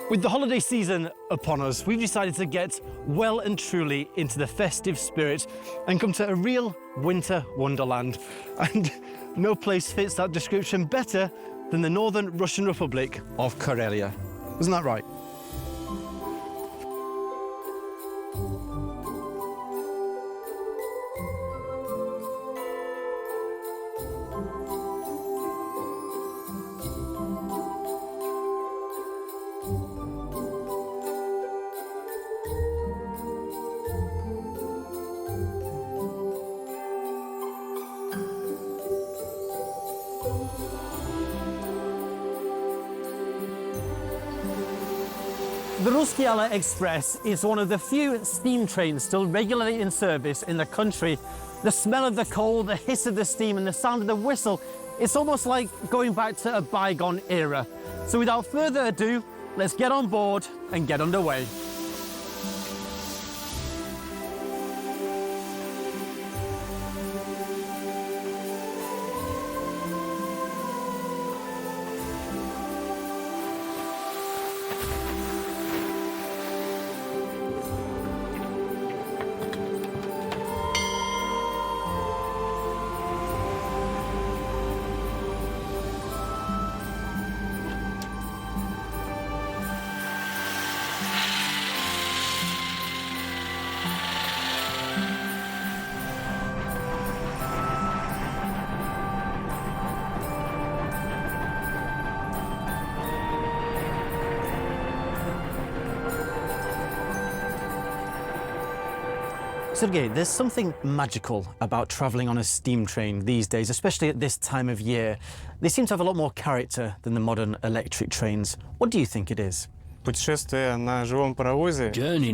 With the holiday season upon us, we've decided to get well and truly into the festive spirit and come to a real winter wonderland. And no place fits that description better than the northern Russian Republic of Karelia. Isn't that right? The Ruskeala Express is one of the few steam trains still regularly in service in the country. The smell of the coal, the hiss of the steam and the sound of the whistle, it's almost like going back to a bygone era. So without further ado, let's get on board and get underway. Sergei, there's something magical about travelling on a steam train these days, especially at this time of year. They seem to have a lot more character than the modern electric trains. What do you think it is? Journeying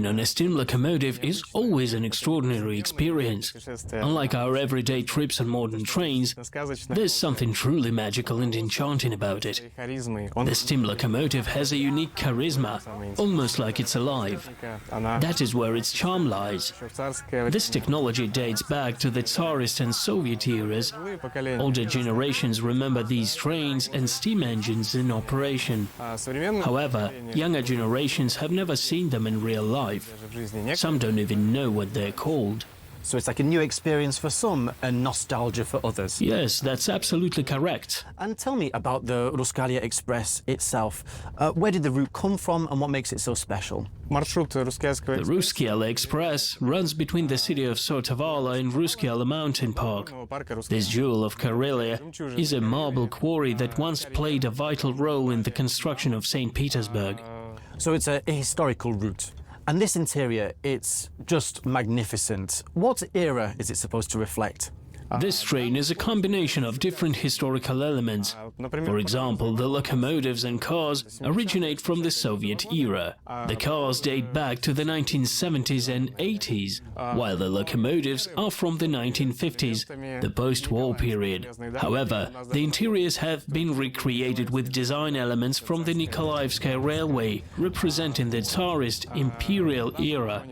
on a steam locomotive is always an extraordinary experience. Unlike our everyday trips on modern trains, there's something truly magical and enchanting about it. The steam locomotive has a unique charisma, almost like it's alive. That is where its charm lies. This technology dates back to the Tsarist and Soviet eras. Older generations remember these trains and steam engines in operation. However, younger generations have never seen them in real life. Some don't even know what they're called. So it's like a new experience for some and nostalgia for others. Yes, that's absolutely correct. And tell me about the Ruskeala Express itself. Where did the route come from and what makes it so special? The Ruskeala Express runs between the city of Sortavala and Ruskeala Mountain Park. This jewel of Karelia is a marble quarry that once played a vital role in the construction of St. Petersburg. So it's a historical route. And this interior, it's just magnificent. What era is it supposed to reflect? This train is a combination of different historical elements. For example, the locomotives and cars originate from the Soviet era. The cars date back to the 1970s and 80s, while the locomotives are from the 1950s, the post-war period. However, the interiors have been recreated with design elements from the Nikolaevskaya Railway, representing the Tsarist imperial era.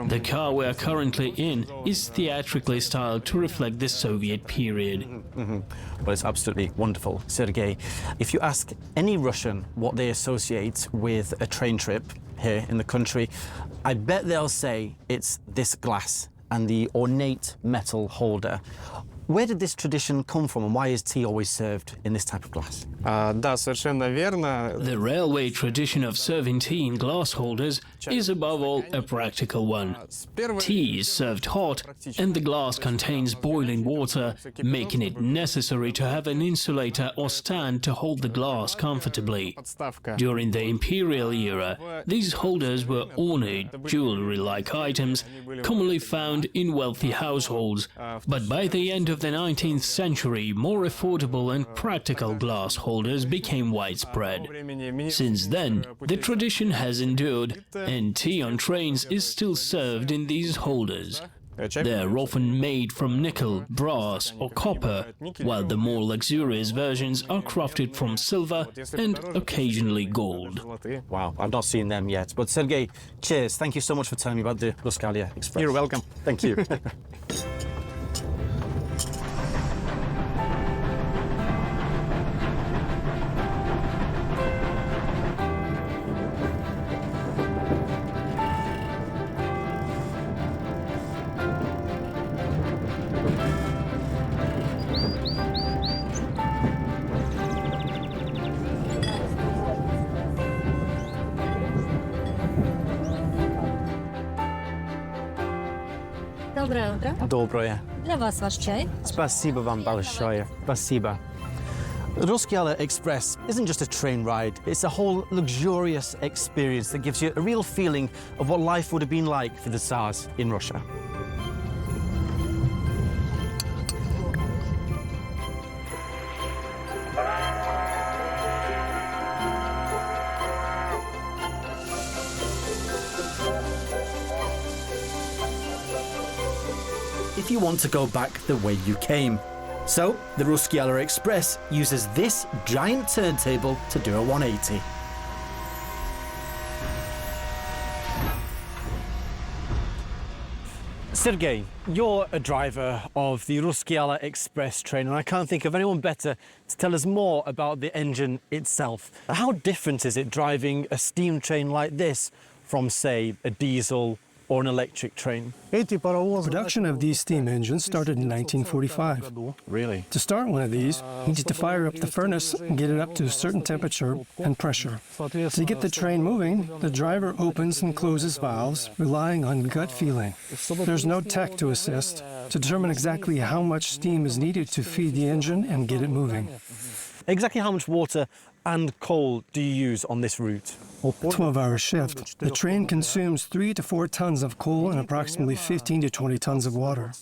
The car we are currently in is theatrically styled to reflect the Soviet period. Well, it's absolutely wonderful. Sergei, if you ask any Russian what they associate with a train trip here in the country, I bet they'll say it's this glass and the ornate metal holder. Where did this tradition come from and why is tea always served in this type of glass? The railway tradition of serving tea in glass holders is above all a practical one. Tea is served hot and the glass contains boiling water, making it necessary to have an insulator or stand to hold the glass comfortably. During the imperial era, these holders were ornate, jewelry-like items commonly found in wealthy households, but by the end of the 19th century, more affordable and practical glass holders became widespread. Since then, the tradition has endured, and tea on trains is still served in these holders. They are often made from nickel, brass or copper, while the more luxurious versions are crafted from silver and occasionally gold. Wow, I've not seen them yet. But Sergei, cheers. Thank you so much for telling me about the Ruskeala Express. You're welcome. Thank you. Доброе утро. Доброе. Для вас ваш чай. Спасибо вам большое. Спасибо. Ruskeala Express isn't just a train ride, it's a whole luxurious experience that gives you a real feeling of what life would have been like for the Tsars in Russia. If you want to go back the way you came. So, the Ruskeala Express uses this giant turntable to do a 180. Sergei, you're a driver of the Ruskeala Express train, and I can't think of anyone better to tell us more about the engine itself. How different is it driving a steam train like this from, say, a diesel or an electric train? Production of these steam engines started in 1945. Really? To start one of these, you need to fire up the furnace and get it up to a certain temperature and pressure. To get the train moving, the driver opens and closes valves, relying on gut feeling. There's no tech to assist to determine exactly how much steam is needed to feed the engine and get it moving. Exactly how much water and coal do you use on this route? 12-hour shift. The train consumes 3 to 4 tons of coal and approximately 15 to 20 tons of water.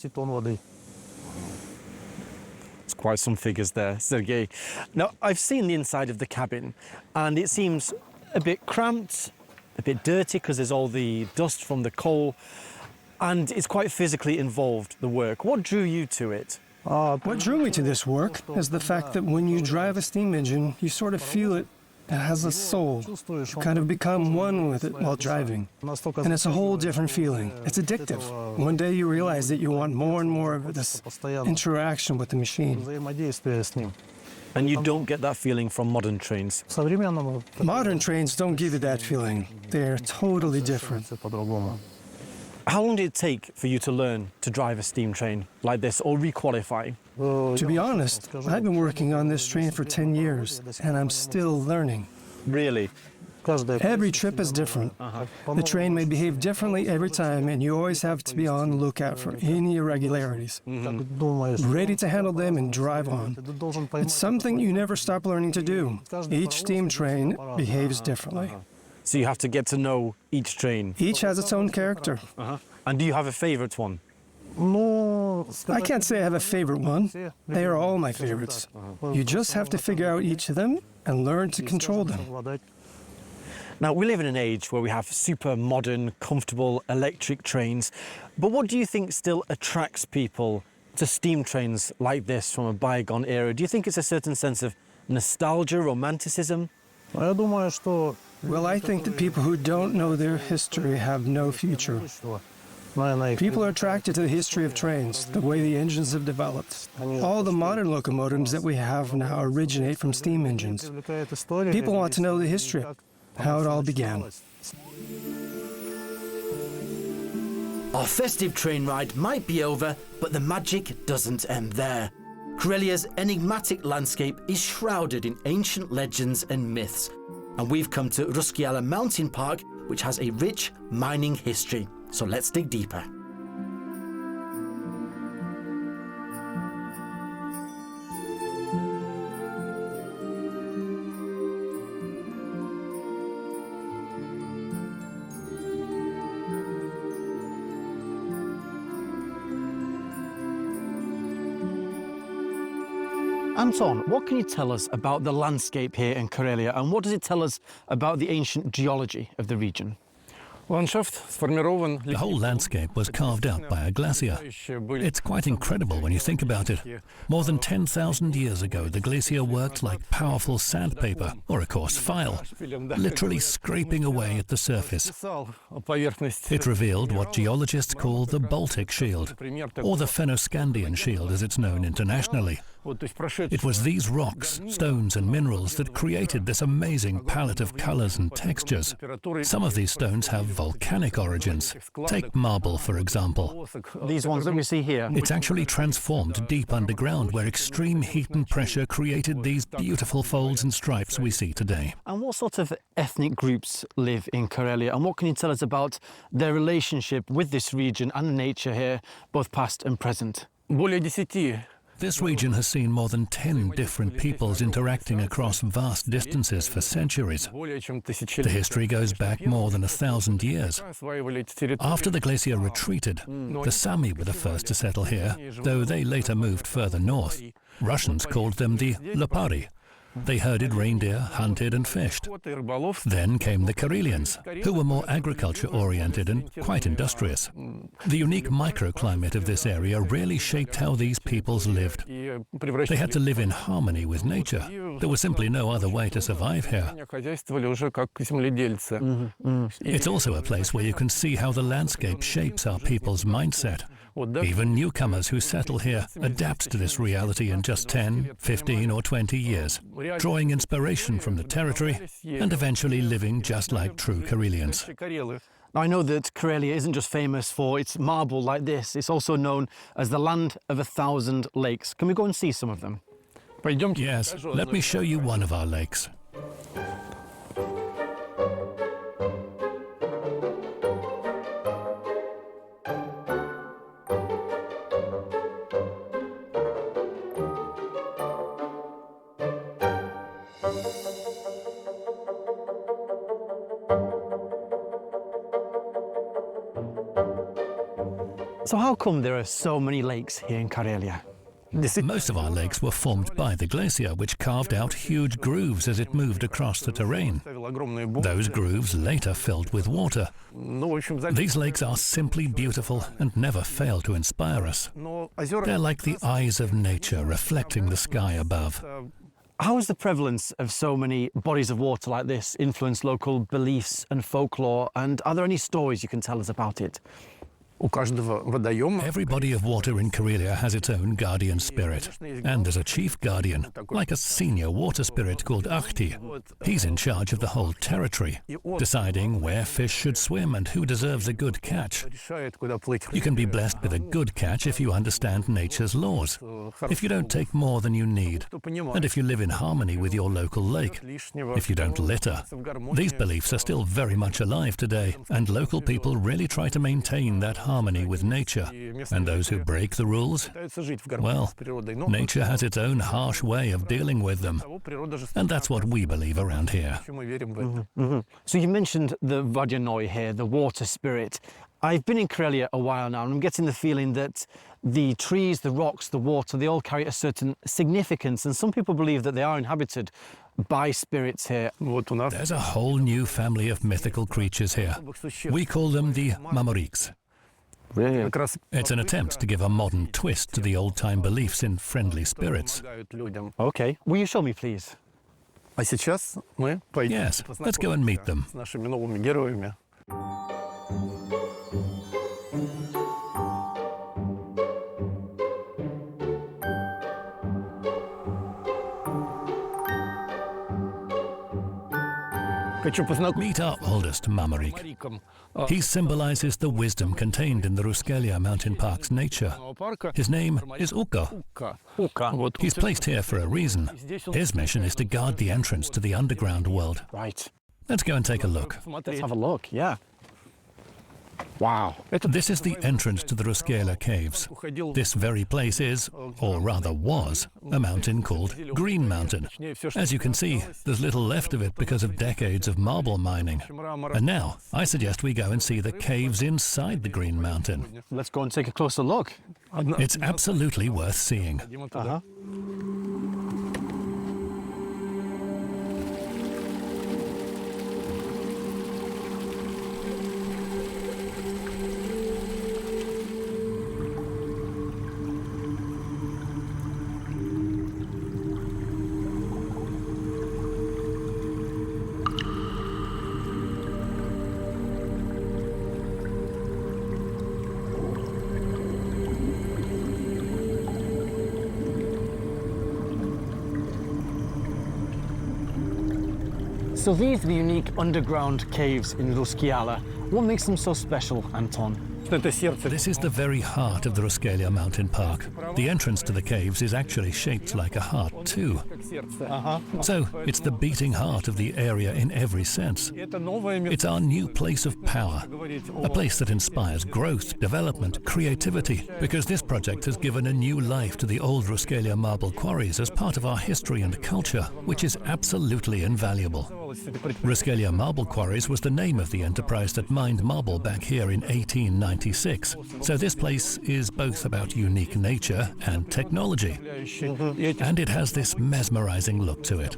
It's quite some figures there, Sergei. Now, I've seen the inside of the cabin, and it seems a bit cramped, a bit dirty because there's all the dust from the coal, and it's quite physically involved, the work. What drew you to it? What drew me to this work is the fact that when you drive a steam engine, you sort of feel it. It has a soul. You kind of become one with it while driving. And it's a whole different feeling. It's addictive. One day you realize that you want more and more of this interaction with the machine. And you don't get that feeling from modern trains. Modern trains don't give you that feeling. They're totally different. How long did it take for you to learn to drive a steam train like this or requalify? To be honest, I've been working on this train for 10 years, and I'm still learning. Really? Every trip is different. The train may behave differently every time, and you always have to be on the lookout for any irregularities. Ready to handle them and drive on. It's something you never stop learning to do. Each steam train behaves differently. So you have to get to know each train. Each has its own character. And do you have a favorite one? I can't say I have a favorite one. They are all my favorites. You just have to figure out each of them and learn to control them. Now, we live in an age where we have super modern, comfortable electric trains. But what do you think still attracts people to steam trains like this from a bygone era? Do you think it's a certain sense of nostalgia, romanticism? Well, I think that people who don't know their history have no future. People are attracted to the history of trains, the way the engines have developed. All the modern locomotives that we have now originate from steam engines. People want to know the history, how it all began. Our festive train ride might be over, but the magic doesn't end there. Karelia's enigmatic landscape is shrouded in ancient legends and myths. And we've come to Ruskeala Mountain Park, which has a rich mining history. So let's dig deeper. Anton, what can you tell us about the landscape here in Karelia, and what does it tell us about the ancient geology of the region? The whole landscape was carved out by a glacier. It's quite incredible when you think about it. More than 10,000 years ago, the glacier worked like powerful sandpaper, or a coarse file, literally scraping away at the surface. It revealed what geologists call the Baltic Shield, or the Fennoscandian Shield as it's known internationally. It was these rocks, stones and minerals that created this amazing palette of colors and textures. Some of these stones have volcanic origins. Take marble, for example. These ones that we see here. It's actually transformed deep underground where extreme heat and pressure created these beautiful folds and stripes we see today. And what sort of ethnic groups live in Karelia, and what can you tell us about their relationship with this region and nature here, both past and present? This region has seen more than 10 different peoples interacting across vast distances for centuries. The history goes back more than 1,000 years. After the glacier retreated, the Sami were the first to settle here, though they later moved further north. Russians called them the Lepari. They herded reindeer, hunted and fished. Then came the Karelians, who were more agriculture-oriented and quite industrious. The unique microclimate of this area really shaped how these peoples lived. They had to live in harmony with nature. There was simply no other way to survive here. It's also a place where you can see how the landscape shapes our people's mindset. Even newcomers who settle here adapt to this reality in just 10, 15 or 20 years, drawing inspiration from the territory and eventually living just like true Karelians. Now, I know that Karelia isn't just famous for its marble like this, it's also known as the land of 1,000 lakes. Can we go and see some of them? Yes, let me show you one of our lakes. So how come there are so many lakes here in Karelia? Most of our lakes were formed by the glacier, which carved out huge grooves as it moved across the terrain. Those grooves later filled with water. These lakes are simply beautiful and never fail to inspire us. They're like the eyes of nature reflecting the sky above. How has the prevalence of so many bodies of water like this influenced local beliefs and folklore? And are there any stories you can tell us about it? Every body of water in Karelia has its own guardian spirit, and there's a chief guardian, like a senior water spirit called Ahti. He's in charge of the whole territory, deciding where fish should swim and who deserves a good catch. You can be blessed with a good catch if you understand nature's laws, if you don't take more than you need, and if you live in harmony with your local lake, if you don't litter. These beliefs are still very much alive today, and local people really try to maintain that harmony with nature. And those who break the rules, well, nature has its own harsh way of dealing with them. And that's what we believe around here. So you mentioned the Vodyanoi here, the water spirit. I've been in Karelia a while now, and I'm getting the feeling that the trees, the rocks, the water, they all carry a certain significance, and some people believe that they are inhabited by spirits here. There's a whole new family of mythical creatures here. We call them the Mamoriks. Really? It's an attempt to give a modern twist to the old-time beliefs in friendly spirits. Okay. Will you show me, please? Yes, let's go and meet them. Meet our oldest Mamorik. He symbolizes the wisdom contained in the Ruskeala Mountain Park's nature. His name is Ukko. He's placed here for a reason. His mission is to guard the entrance to the underground world. Right. Let's go and take a look. Let's have a look, yeah. Wow. This is the entrance to the Ruskeala caves. This very place is, or rather was, a mountain called Green Mountain. As you can see, there's little left of it because of decades of marble mining. And now, I suggest we go and see the caves inside the Green Mountain. Let's go and take a closer look. It's absolutely worth seeing. So these are the unique underground caves in Ruskeala. What makes them so special, Anton? This is the very heart of the Ruskeala Mountain Park. The entrance to the caves is actually shaped like a heart too. So it's the beating heart of the area in every sense. It's our new place of power, a place that inspires growth, development, creativity, because this project has given a new life to the old Ruskeala marble quarries as part of our history and culture, which is absolutely invaluable. Ruskeala Marble Quarries was the name of the enterprise that mined marble back here in 1896. So this place is both about unique nature and technology. And it has this mesmerizing look to it,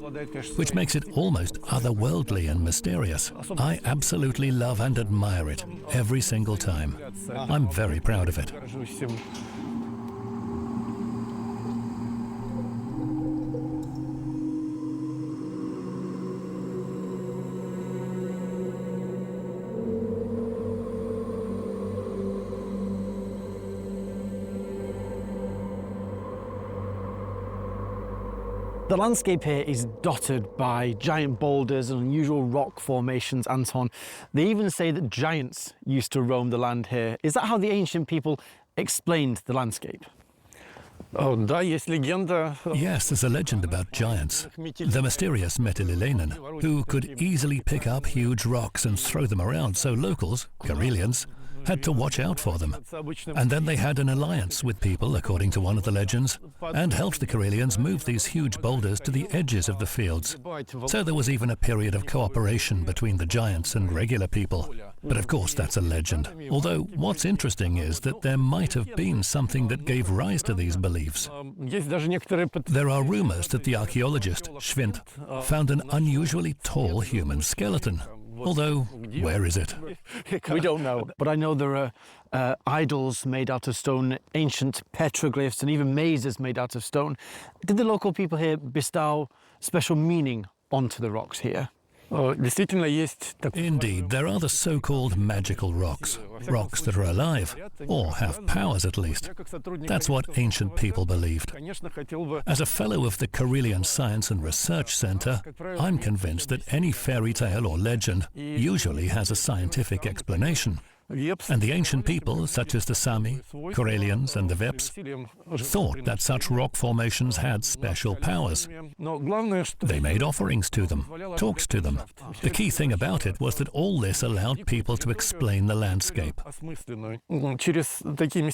which makes it almost otherworldly and mysterious. I absolutely love and admire it every single time. I'm very proud of it. The landscape here is dotted by giant boulders and unusual rock formations, Anton. They even say that giants used to roam the land here. Is that how the ancient people explained the landscape? Yes, there's a legend about giants. The mysterious Metelilenen, who could easily pick up huge rocks and throw them around, so locals, Karelians, had to watch out for them. And then they had an alliance with people, according to one of the legends, and helped the Karelians move these huge boulders to the edges of the fields. So there was even a period of cooperation between the giants and regular people. But of course that's a legend. Although what's interesting is that there might have been something that gave rise to these beliefs. There are rumors that the archaeologist, Schwind, found an unusually tall human skeleton. Although, where is it? We don't know. But I know there are idols made out of stone, ancient petroglyphs, and even mazes made out of stone. Did the local people here bestow special meaning onto the rocks here? Indeed, there are the so-called magical rocks, rocks that are alive, or have powers at least. That's what ancient people believed. As a fellow of the Karelian Science and Research Center, I'm convinced that any fairy tale or legend usually has a scientific explanation. And the ancient people, such as the Sami, Karelians and the Veps, thought that such rock formations had special powers. They made offerings to them, talked to them. The key thing about it was that all this allowed people to explain the landscape.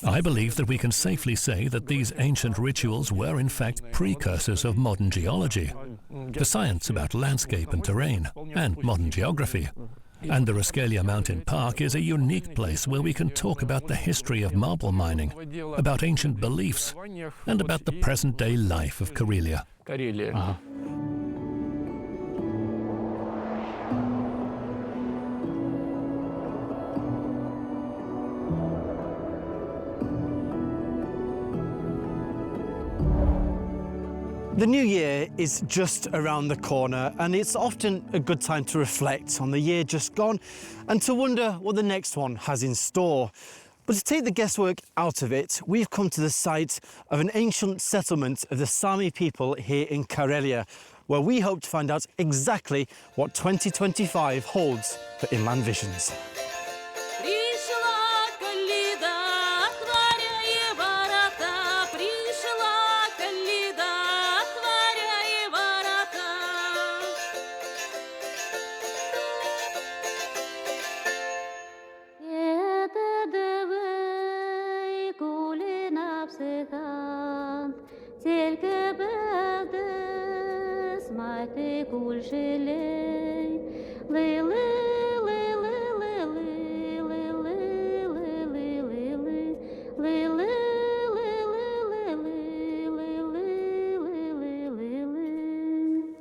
I believe that we can safely say that these ancient rituals were in fact precursors of modern geology, the science about landscape and terrain, and modern geography. And the Ruskeala Mountain Park is a unique place where we can talk about the history of marble mining, about ancient beliefs, and about the present-day life of Karelia. The new year is just around the corner, and it's often a good time to reflect on the year just gone and to wonder what the next one has in store. But to take the guesswork out of it, we've come to the site of an ancient settlement of the Sami people here in Karelia, where we hope to find out exactly what 2025 holds for Inland Visions.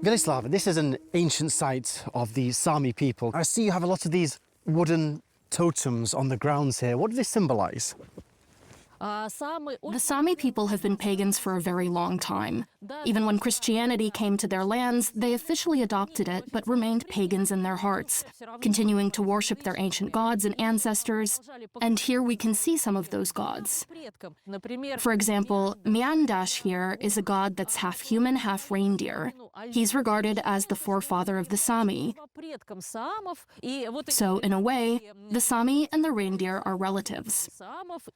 Vilislava, this is an ancient site of the Sami people. I see you have a lot of these wooden totems on the grounds here. What do they symbolise? The Sami people have been pagans for a very long time. Even when Christianity came to their lands, they officially adopted it but remained pagans in their hearts, continuing to worship their ancient gods and ancestors. And here we can see some of those gods. For example, Miandash here is a god that's half human, half reindeer. He's regarded as the forefather of the Sami. So, in a way, the Sami and the reindeer are relatives.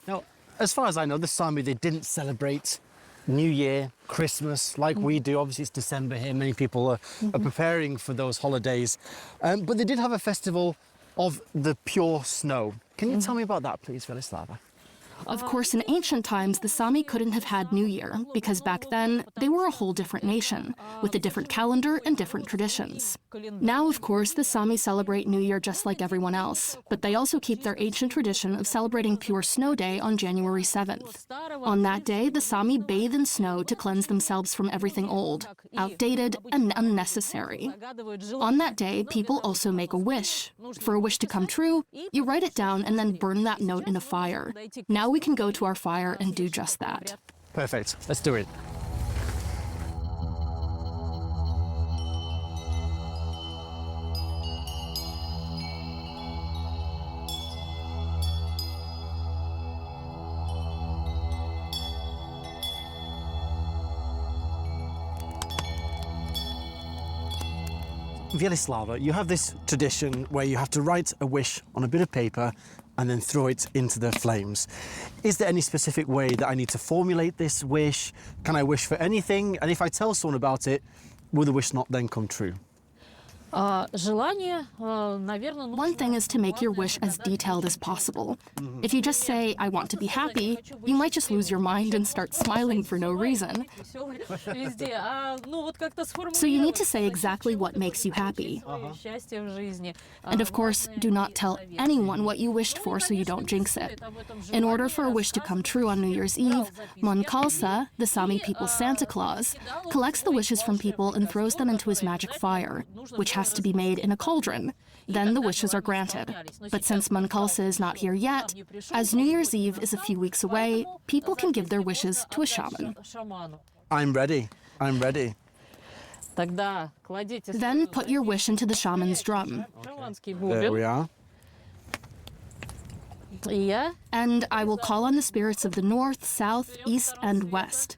Now, as far as I know, the Sami, they didn't celebrate New Year, Christmas, like we do. Obviously, it's December here. Many people are preparing for those holidays. But they did have a festival of the pure snow. Can you tell me about that, please, Velislava? Of course, in ancient times, the Sami couldn't have had New Year, because back then, they were a whole different nation, with a different calendar and different traditions. Now, of course, the Sami celebrate New Year just like everyone else, but they also keep their ancient tradition of celebrating Pure Snow Day on January 7th. On that day, the Sami bathe in snow to cleanse themselves from everything old, outdated, and unnecessary. On that day, people also make a wish. For a wish to come true, you write it down and then burn that note in a fire. Now we can go to our fire and do just that. Perfect. Let's do it. Velislava, you have this tradition where you have to write a wish on a bit of paper and then throw it into the flames. Is there any specific way that I need to formulate this wish? Can I wish for anything? And if I tell someone about it, will the wish not then come true? One thing is to make your wish as detailed as possible. If you just say, I want to be happy, you might just lose your mind and start smiling for no reason. So you need to say exactly what makes you happy. And of course, do not tell anyone what you wished for so you don't jinx it. In order for a wish to come true on New Year's Eve, Monkalsa, the Sami people's Santa Claus, collects the wishes from people and throws them into his magic fire, which has to be made in a cauldron. Then the wishes are granted. But since Monkalsa is not here yet, as New Year's Eve is a few weeks away, people can give their wishes to a shaman. I'm ready. I'm ready. Then put your wish into the shaman's drum. There we are. And I will call on the spirits of the north, south, east, and west.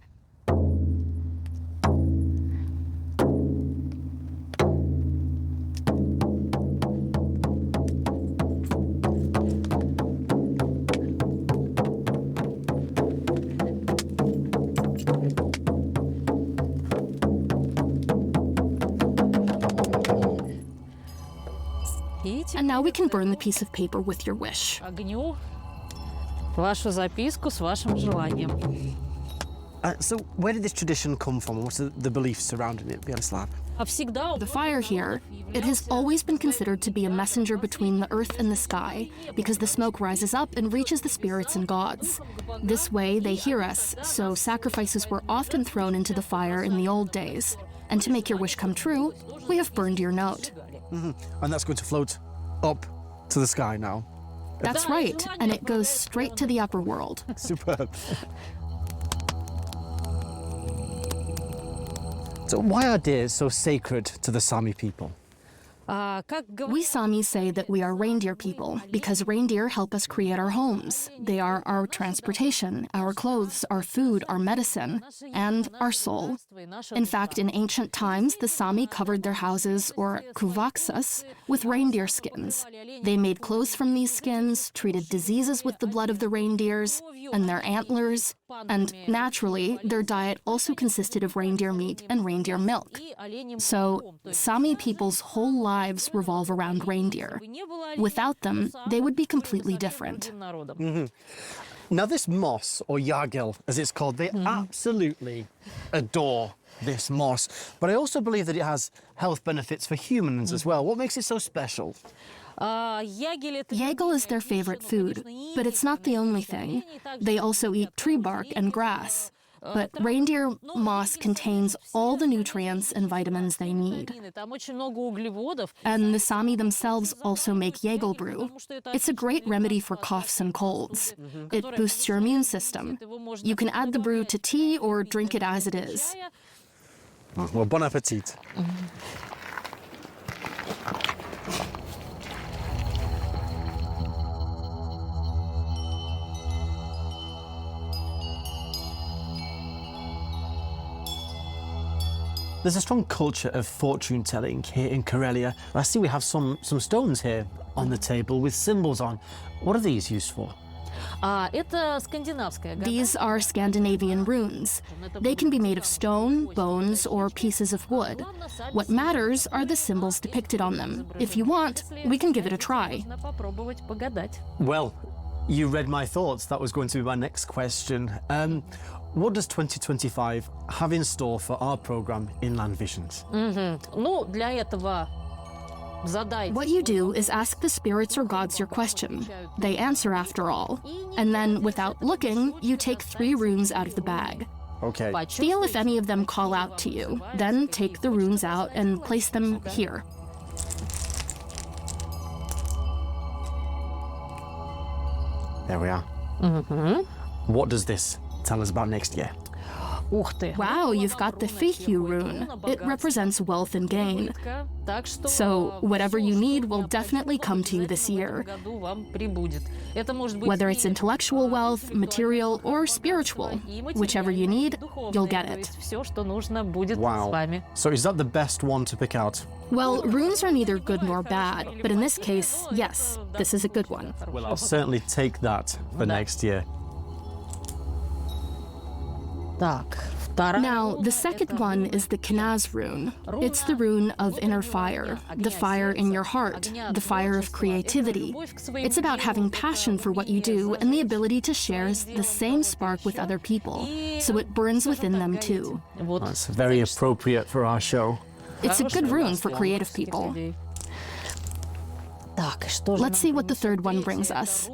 And now we can burn the piece of paper with your wish. So where did this tradition come from? What's the belief surrounding it, Velislav? The fire here, it has always been considered to be a messenger between the earth and the sky, because the smoke rises up and reaches the spirits and gods. This way, they hear us, so sacrifices were often thrown into the fire in the old days. And to make your wish come true, we have burned your note. And that's going to float up to the sky now. That's right, and it goes straight to the upper world. Superb. So why are deers so sacred to the Sami people? We Sami say that we are reindeer people because reindeer help us create our homes. They are our transportation, our clothes, our food, our medicine, and our soul. In fact, in ancient times, the Sami covered their houses, or kuvaksas, with reindeer skins. They made clothes from these skins, treated diseases with the blood of the reindeers and their antlers, and naturally, their diet also consisted of reindeer meat and reindeer milk. So, Sami people's whole lives revolve around reindeer. Without them, they would be completely different. Now this moss, or yagel as it's called, they absolutely adore this moss. But I also believe that it has health benefits for humans as well. What makes it so special? Yagel is their favorite food, but it's not the only thing. They also eat tree bark and grass. but reindeer moss contains all the nutrients and vitamins they need. And the Sami themselves also make Jägel brew. It's a great remedy for coughs and colds. It boosts your immune system. You can add the brew to tea or drink it as it is. Well, bon appetit. There's a strong culture of fortune telling here in Karelia. I see we have some stones here on the table with symbols on. What are these used for? These are Scandinavian runes. They can be made of stone, bones, or pieces of wood. What matters are the symbols depicted on them. If you want, we can give it a try. Well, you read my thoughts. That was going to be my next question. What does 2025 have in store for our program Inland Visions? What you do is ask the spirits or gods your question. They answer after all. And then, without looking, you take 3 runes out of the bag. Okay. Feel if any of them call out to you. Then take the runes out and place them here. There we are. What does this tell us about next year? Wow, you've got the Fihyu rune. It represents wealth and gain. So whatever you need will definitely come to you this year. Whether it's intellectual wealth, material, or spiritual, whichever you need, you'll get it. Wow. So is that the best one to pick out? Well, runes are neither good nor bad, but in this case, yes, this is a good one. Well, I'll certainly take that for next year. Now, the second one is the Knaz rune. It's the rune of inner fire, the fire in your heart, the fire of creativity. It's about having passion for what you do and the ability to share the same spark with other people, so it burns within them too. That's very appropriate for our show. It's a good rune for creative people. Let's see what the third one brings us.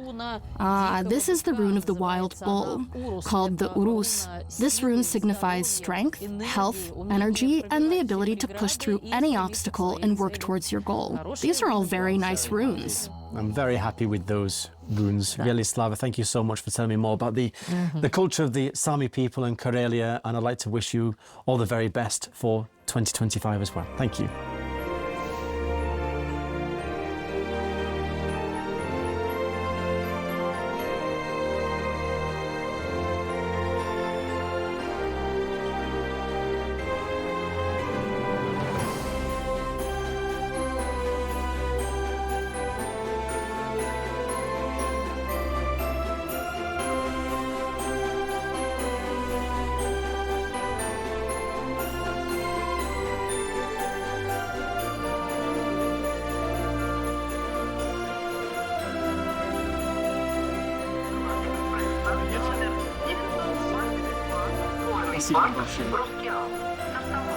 This is the rune of the wild bull, called the Urus. This rune signifies strength, health, energy, and the ability to push through any obstacle and work towards your goal. These are all very nice runes. I'm very happy with those runes. Velislava, thank you so much for telling me more about the culture of the Sami people in Karelia, and I'd like to wish you all the very best for 2025 as well. Thank you. Спасибо большое.